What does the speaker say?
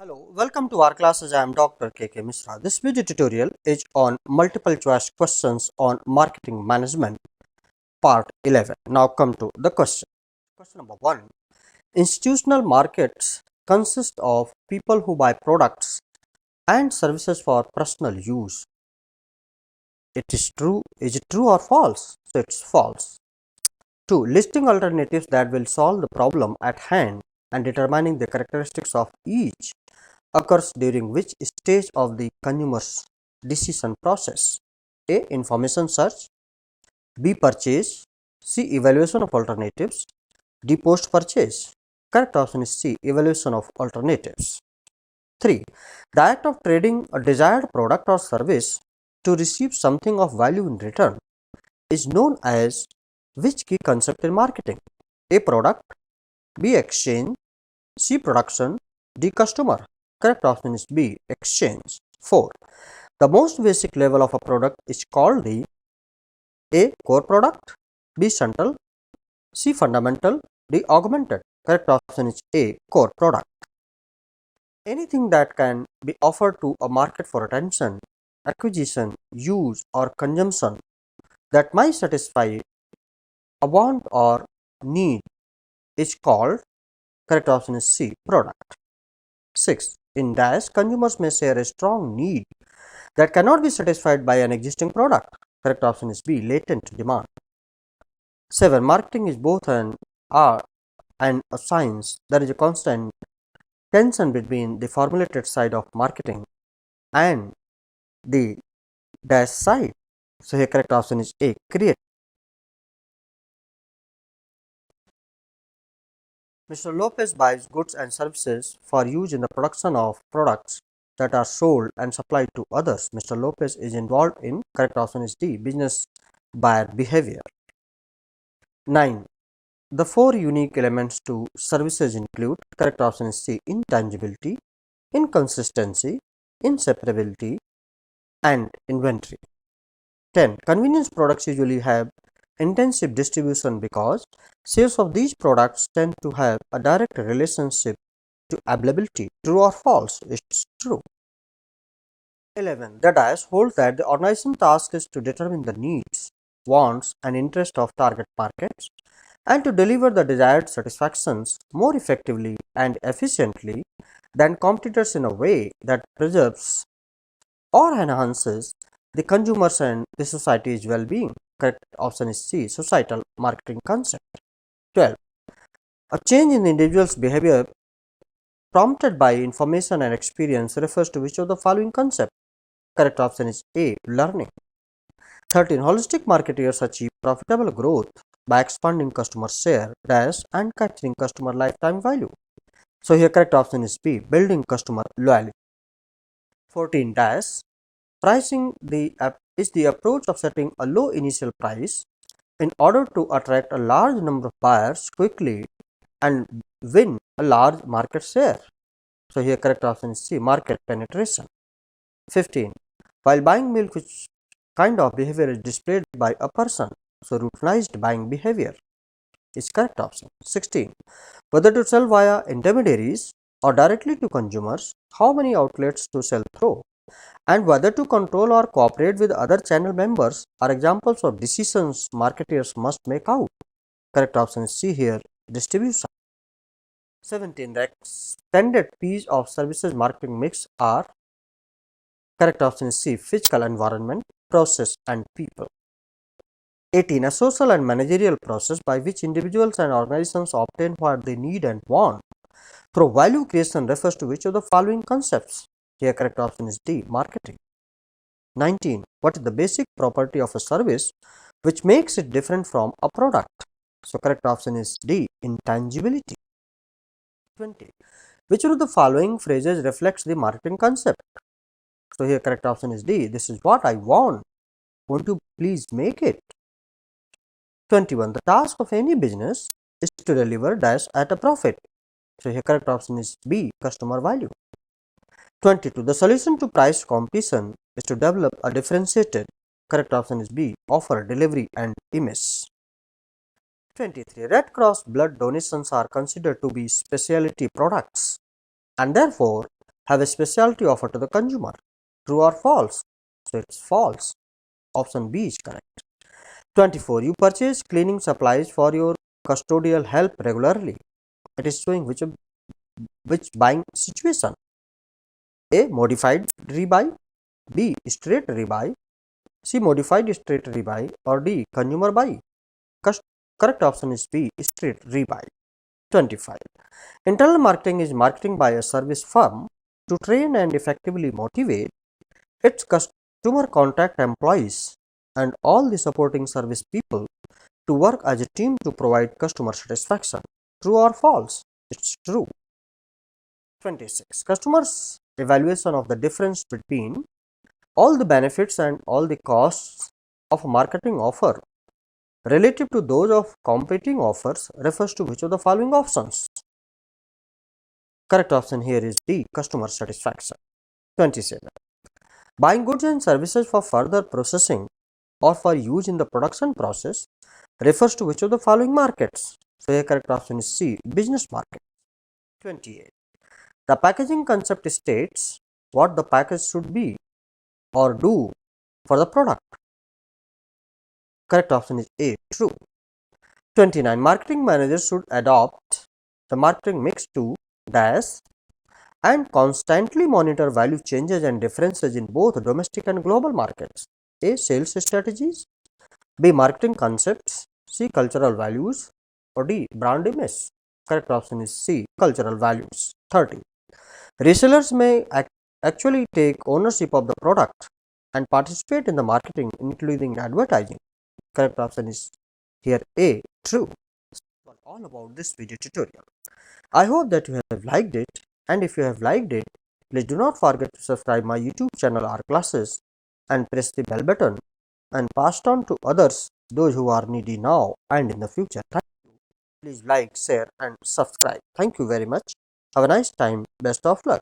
Hello, welcome to our classes. I am Dr. KK Misra. This video tutorial is on multiple choice questions on marketing management, part 11. Now come to the question. Question number 1. Institutional markets consist of people who buy products and services for personal use. It is true. Is it true or false? So it's false. 2. Listing alternatives that will solve the problem at hand and determining the characteristics of each occurs during which stage of the consumer's decision process? A. Information search. B. Purchase. C. Evaluation of alternatives. D. Post purchase. Correct option is C. Evaluation of alternatives. 3. The act of trading a desired product or service to receive something of value in return is known as which key concept in marketing? A. Product. B. Exchange. C. Production. D. Customer. Correct option is B. Exchange. 4. The most basic level of a product is called the A. Core product. B. Central. C. Fundamental. D. Augmented. Correct option is A. Core product. Anything that can be offered to a market for attention, acquisition, use or consumption that might satisfy a want or need is called, correct option is C. Product. 6. In dash, consumers may share a strong need that cannot be satisfied by an existing product. Correct option is B. Latent demand. 7. Marketing is both an art and a science. There is a constant tension between the formulated side of marketing and the dash side. So here correct option is A. Create. Mr. Lopez buys goods and services for use in the production of products that are sold and supplied to others. Mr. Lopez is involved in, correct option is D, business buyer behavior. 9. The 4 unique elements to services include, correct option is C, intangibility, inconsistency, inseparability and inventory. 10. Convenience products usually have intensive distribution because sales of these products tend to have a direct relationship to availability. True or false? It's true. 11. The dice holds that the organization task is to determine the needs, wants and interests of target markets and to deliver the desired satisfactions more effectively and efficiently than competitors in a way that preserves or enhances the consumers and the society's well-being. Correct option is C. Societal marketing concept. 12. A change in the individual's behavior prompted by information and experience refers to which of the following concepts? Correct option is A. Learning. 13. Holistic marketeers achieve profitable growth by expanding customer share dash and capturing customer lifetime value. So here correct option is B. Building customer loyalty. 14 dash pricing is the approach of setting a low initial price in order to attract a large number of buyers quickly and win a large market share. So here correct option is C. Market penetration. 15. While buying milk, which kind of behavior is displayed by a person? So routinized buying behavior is correct option. 16. Whether to sell via intermediaries or directly to consumers, how many outlets to sell through, and whether to control or cooperate with other channel members are examples of decisions marketers must make out. Correct option is C here, distribution. 17. The extended piece of services marketing mix are, correct option is C, physical environment, process and people. 18. A social and managerial process by which individuals and organizations obtain what they need and want through value creation refers to which of the following concepts? Here correct option is D, marketing. 19. What is the basic property of a service which makes it different from a product? So correct option is D, intangibility. 20. Which one of the following phrases reflects the marketing concept? So here correct option is D, this is what I want. Won't you please make it? 21. The task of any business is to deliver dash at a profit. So here correct option is B, customer value. 22. The solution to price competition is to develop a differentiated, correct option is B, offer, delivery and image. 23. Red Cross blood donations are considered to be specialty products and therefore have a specialty offer to the consumer. True or false? So it's false. Option B is correct. 24. You purchase cleaning supplies for your custodial help regularly. It is showing which buying situation. A. Modified rebuy. B. Straight rebuy. C. Modified straight rebuy. Or D. Consumer buy. Correct option is B. Straight rebuy. 25. Internal marketing is marketing by a service firm to train and effectively motivate its customer contact employees and all the supporting service people to work as a team to provide customer satisfaction. True or false? It's true. 26. Customers' evaluation of the difference between all the benefits and all the costs of a marketing offer relative to those of competing offers refers to which of the following options? Correct option here is D. Customer satisfaction. 27. Buying goods and services for further processing or for use in the production process refers to which of the following markets? So, a correct option is C. Business market. 28. The packaging concept states what the package should be or do for the product. Correct option is A. True. 29. Marketing managers should adopt the marketing mix to dash and constantly monitor value changes and differences in both domestic and global markets. A. Sales strategies. B. Marketing concepts. C. Cultural values. Or D. Brand image. Correct option is C. Cultural values. 30. Resellers may actually take ownership of the product and participate in the marketing, including advertising. Correct option is here A. True. Well, all about this video tutorial. I hope that you have liked it, and if you have liked it, please do not forget to subscribe my YouTube channel R Classes and press the bell button and pass it on to others, those who are needy now and in the future. Thank you. Please like, share and subscribe. Thank you very much. Have a nice time. Best of luck.